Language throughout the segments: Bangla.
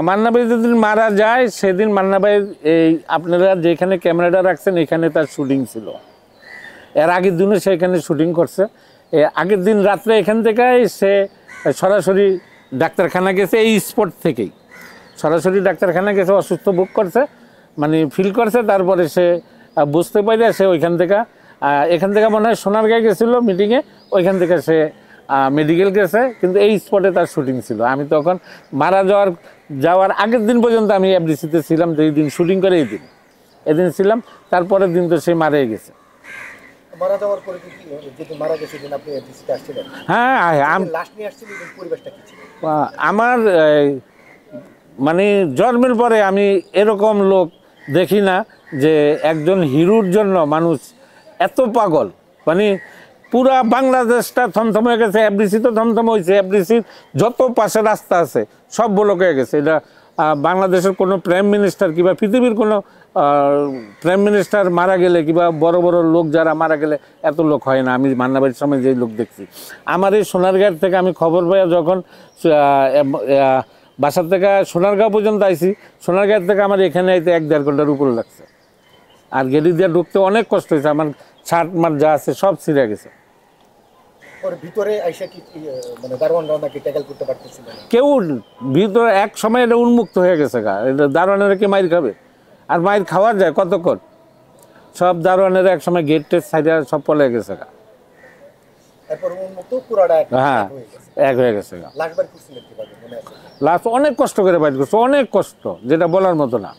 মান্না ভাই যেদিন মারা যায় সেদিন মান্না ভাই এই আপনারা যেখানে ক্যামেরাটা রাখছেন এখানে তার শুটিং ছিল। এর আগের দিনও সে এখানে শুটিং করছে। আগের দিন রাত্রে এখান থেকে সে সরাসরি ডাক্তারখানা গেছে, এই স্পট থেকেই সরাসরি ডাক্তারখানা গেছে, অসুস্থ বোধ করছে, মানে ফিল করছে। তারপরে সে বুঝতে পারে সে এখান থেকে মনে হয় সোনারগাঁয়ে গেছিলো মিটিংয়ে, ওইখান থেকে সে মেডিকেল গেছে, কিন্তু এই স্পটে তার শুটিং ছিল। আমি তখন মারা যাওয়ার আগের দিন পর্যন্ত আমি এফডিসিতে ছিলাম, যেই দিন শুটিং করে এদিন ছিলাম। তারপরের দিন তো সে মারাই গেছে। মারা যাওয়ার পরে কি যেদিন মারা গেছে সেদিন আপনি এফডিসিতে আসছিলেন? হ্যাঁ, আমি লাশ নিয়ে আসছিলেন, পরিবেশটা কি ছিল? আমার মানে জন্মের পরে আমি এরকম লোক দেখি না যে একজন হিরোর জন্য মানুষ এত পাগল। মানে পুরা বাংলাদেশটা থমথম হয়ে গেছে, এফডিসি তো থমথম হয়েছে। এফডিসির যত পাশে রাস্তা আছে সব ব্লক হয়ে গেছে। এটা বাংলাদেশের কোনো প্রাইম মিনিস্টার কিংবা পৃথিবীর কোনো প্রাইম মিনিস্টার মারা গেলে কিংবা বড় বড় লোক যারা মারা গেলে এত লোক হয় না। আমি মান্না ভাইয়ের সময় যেই লোক দেখছি, আমার এই সোনারগাঁও থেকে আমি খবর পাই যখন বাসার থেকে সোনারগাঁও পর্যন্ত আইছি, সোনারগাঁও থেকে আমার এখানে আইতে 1-1.5 ঘন্টার উপর লাগছে। আর গেড়ি দিয়ে ঢুকতে অনেক কষ্ট হয়েছে, আমার ছাট মাঠ যা আছে সব ছিঁড়ে গেছে। ভিতরে আইসা কি মানে দারোয়ানরা নাকি ট্যাকল করতে পারতেছিল না? কেউ ভিতরে এক সময় এটা উন্মুক্ত হয়ে গেছে গা, এটা দারোয়ানেরা কি মাইর খাবে? আর মাইর খাওয়া যায় কতক্ষণ? সব দারোয়ানেরা এক সময় গেট টেট সাইডে সব পলে গেছে গা। এরপর উন্মুক্ত পুরাটা হ্যাঁ, এক হয়ে গেছে গা। লাশ বার করছিলেন কিভাবে মনে আছে? লাশ অনেক কষ্ট করে বাইর করছে, অনেক কষ্ট, যেটা বলার মতো না।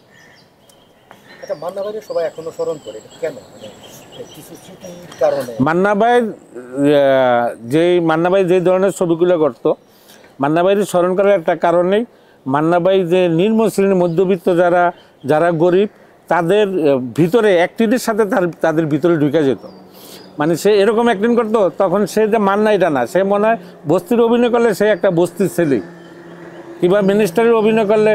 আচ্ছা, মান্না ভাইয়ের সবাই এখনো স্মরণ করে, এটা কেন? মানে কিছু স্মৃতির কারণে? মান্না ভাই যেই ধরনের ছবিগুলো করতো, মান্না ভাইয়ের স্মরণ করার একটা কারণেই, মান্না ভাই যে নিম্ন শ্রেণীর মধ্যবিত্ত যারা গরিব তাদের ভিতরে অ্যাক্টিংয়ের সাথে তাদের ভিতরে ঢুকে যেত। মানে সে এরকম অ্যাক্টিং করতো, তখন সে যে মান্না এটা না, সে মনে হয় বস্তির অভিনয় করলে সে একটা বস্তির ছেলে, কিংবা মিনিস্টারের অভিনয় করলে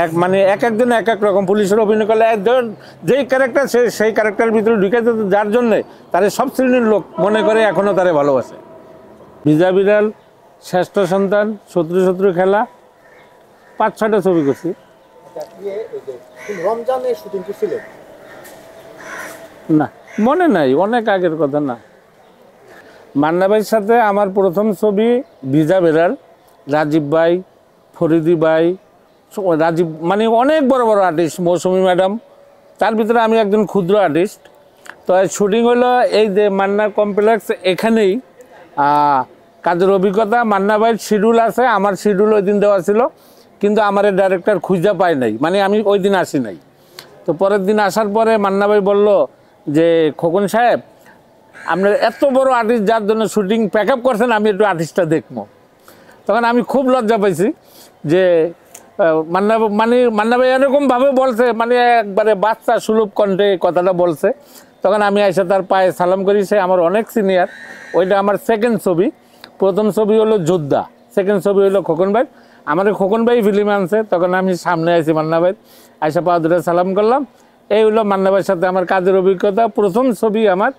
এক একজন এক এক রকম, পুলিশের অভিনয় করলে একজন যেই ক্যারেক্টার সেই ক্যারেক্টারের ভিতরে ঢুকে যেত, যার জন্যে তার সব শ্রেণীর লোক মনে করে এখনও তারে ভালোবাসে। ভিজা বিড়াল, শ্রেষ্ঠ সন্তান, শত্রু খেলা, 5-6টা ছবি করছি। রমজানে শুটিং করছিলেন? না, মনে নাই, অনেক আগের কথা না। মান্না ভাইয়ের সাথে আমার প্রথম ছবি ভিজা বিড়াল, রাজীব ভাই, ফরিদি ভাই, রাজীব, মানে অনেক বড় বড় আর্টিস্ট, মৌসুমী ম্যাডাম, তার ভিতরে আমি একজন ক্ষুদ্র আর্টিস্ট। তো শুটিং হলো এই যে মান্না কমপ্লেক্স, এখানেই। কাজের অভিজ্ঞতা, মান্না ভাইয়ের শিডিউল আছে, আমার শিডিউল ওই দিন দেওয়া ছিল, কিন্তু আমার ডাইরেক্টর খুঁজে পায় নাই, মানে আমি ওই দিন আসি নাই। তো পরের দিন আসার পরে মান্না ভাই বলল যে, খোকন সাহেব, আপনার এত বড় আর্টিস্ট যার জন্য শুটিং প্যাক আপ করছেন, আমি একটু আর্টিস্টটা দেখবো। তখন আমি খুব লজ্জা পাইছি যে মান্না ভাই এরকমভাবে বলছে, মানে একবারে বাচ্চা সুলভ কণ্ঠে কথাটা বলছে। তখন আমি এসে তার পায়ে সালাম করি, সে আমার অনেক সিনিয়র। ওইটা আমার সেকেন্ড ছবি। প্রথম ছবি হলো যোদ্ধা, সেকেন্ড ছবি হলো খোকন ভাই। আমাদের খোকন ভাই ফিল্মে আনছে, তখন আমি সামনে আইছি মান্না ভাই, আইসা পা ধরে সালাম করলাম। এই হলো মান্না ভাইয়ের সাথে আমার কাজের অভিজ্ঞতা। প্রথম ছবি আমার,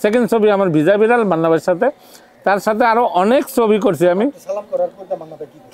সেকেন্ড ছবি আমার ভিজা বিড়াল মান্না ভাইয়ের সাথে। তার সাথে আরও অনেক ছবি করছি আমি।